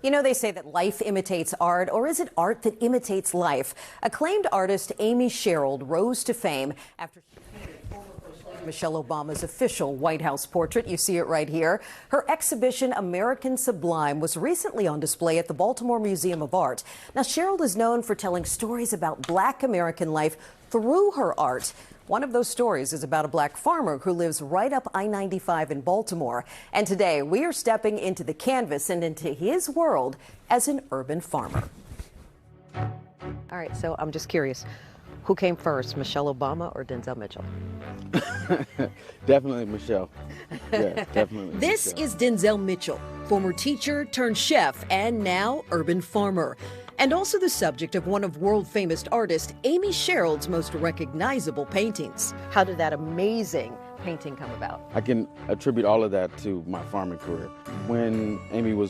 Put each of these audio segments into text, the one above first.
You know, they say that life imitates art, or is it art that imitates life? Acclaimed artist Amy Sherald rose to fame after she painted former First Lady Michelle Obama's official White House portrait. You see it right here. Her exhibition, American Sublime, was recently on display at the Baltimore Museum of Art. Now, Sherald is known for telling stories about Black American life through her art. One of those stories is about a Black farmer who lives right up I-95 in Baltimore. And today we are stepping into the canvas and into his world as an urban farmer. All right, so I'm just curious, who came first, Michelle Obama or Denzel Mitchell? Definitely Michelle. Yeah, definitely. This Michelle. is Denzel Mitchell, former teacher turned chef and now urban farmer. And also the subject of one of world-famous artist Amy Sherald's most recognizable paintings. How did that amazing painting come about? I can attribute all of that to my farming career. When Amy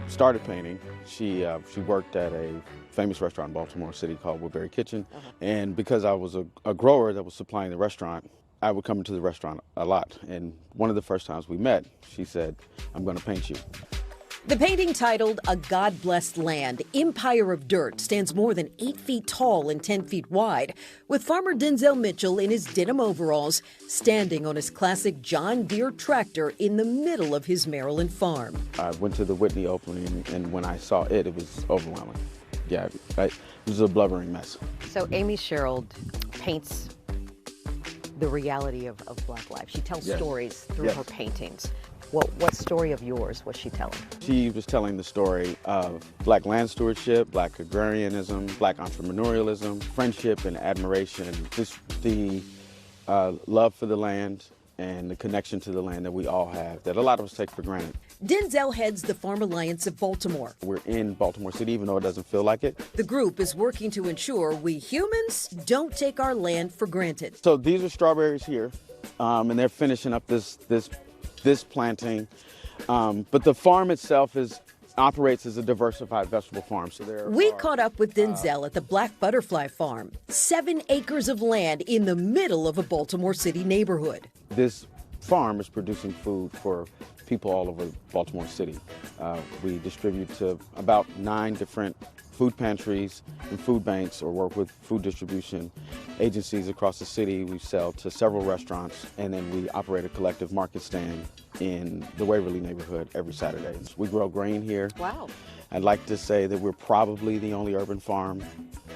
started painting, she worked at a famous restaurant in Baltimore City called Woodbury Kitchen. And because I was a grower that was supplying the restaurant, I would come into the restaurant a lot. And one of the first times we met, she said, "I'm going to paint you." The painting, titled A God-Blessed Land, Empire of Dirt, stands more than 8 feet tall and 10 feet wide, with farmer Denzel Mitchell in his denim overalls, standing on his classic John Deere tractor in the middle of his Maryland farm. I went to the Whitney opening, and when I saw it, it was overwhelming. Yeah, it was a blubbering mess. So Amy Sherald paints the reality of Black life. She tells stories through her paintings. What story of yours was she telling? She was telling the story of Black land stewardship, Black agrarianism, Black entrepreneurialism, friendship and admiration, just the love for the land and the connection to the land that we all have, that a lot of us take for granted. Denzel heads the Farm Alliance of Baltimore. We're in Baltimore City, even though it doesn't feel like it. The group is working to ensure we humans don't take our land for granted. So these are strawberries here, and they're finishing up this planting, but the farm itself operates as a diversified vegetable farm. So we caught up with Denzel at the Black Butterfly Farm, 7 acres of land in the middle of a Baltimore City neighborhood. This farm is producing food for people all over Baltimore City. We distribute to about 9 different food pantries and food banks, or work with food distribution agencies across the city. We sell to several restaurants, and then we operate a collective market stand in the Waverly neighborhood every Saturday. We grow grain here. Wow. I'd like to say that we're probably the only urban farm,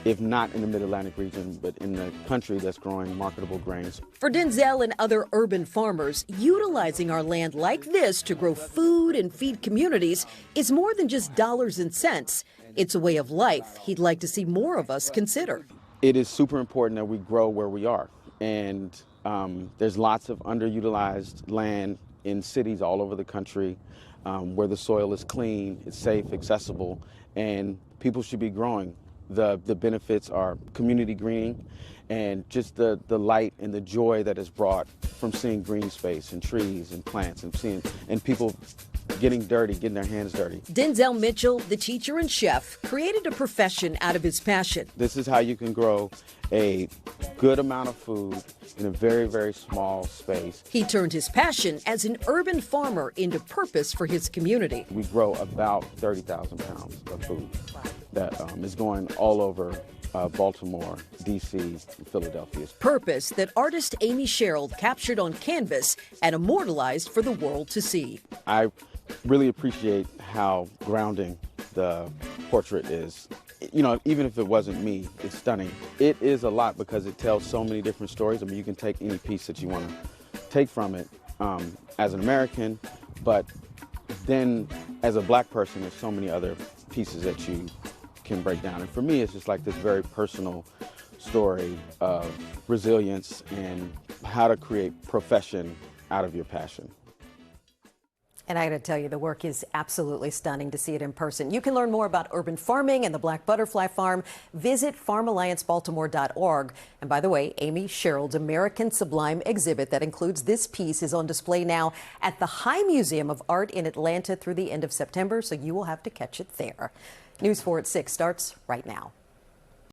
if not in the Mid-Atlantic region, but in the country that's growing marketable grains. For Denzel and other urban farmers, utilizing our land like this to grow food and feed communities is more than just dollars and cents. It's a way of life he'd like to see more of us consider. It is super important that we grow where we are. And there's lots of underutilized land in cities all over the country where the soil is clean, it's safe, accessible, and people should be growing. The benefits are community greening and just the light and the joy that is brought from seeing green space and trees and plants and people getting dirty, getting their hands dirty. Denzel Mitchell, the teacher and chef, created a profession out of his passion. This is how you can grow a good amount of food in a very, very small space. He turned his passion as an urban farmer into purpose for his community. We grow about 30,000 pounds of food that is going all over Baltimore, D.C., and Philadelphia. Purpose that artist Amy Sherald captured on canvas and immortalized for the world to see. I really appreciate how grounding the portrait is. You know, even if it wasn't me, it's stunning. It is a lot because it tells so many different stories. I mean, you can take any piece that you want to take from it as an American, but then as a Black person, there's so many other pieces that you can break down. And for me, it's just like this very personal story of resilience and how to create profession out of your passion. And I got to tell you, the work is absolutely stunning to see it in person. You can learn more about urban farming and the Black Butterfly Farm. Visit farmalliancebaltimore.org. And by the way, Amy Sherald's American Sublime exhibit that includes this piece is on display now at the High Museum of Art in Atlanta through the end of September, so you will have to catch it there. News 4 at 6 starts right now.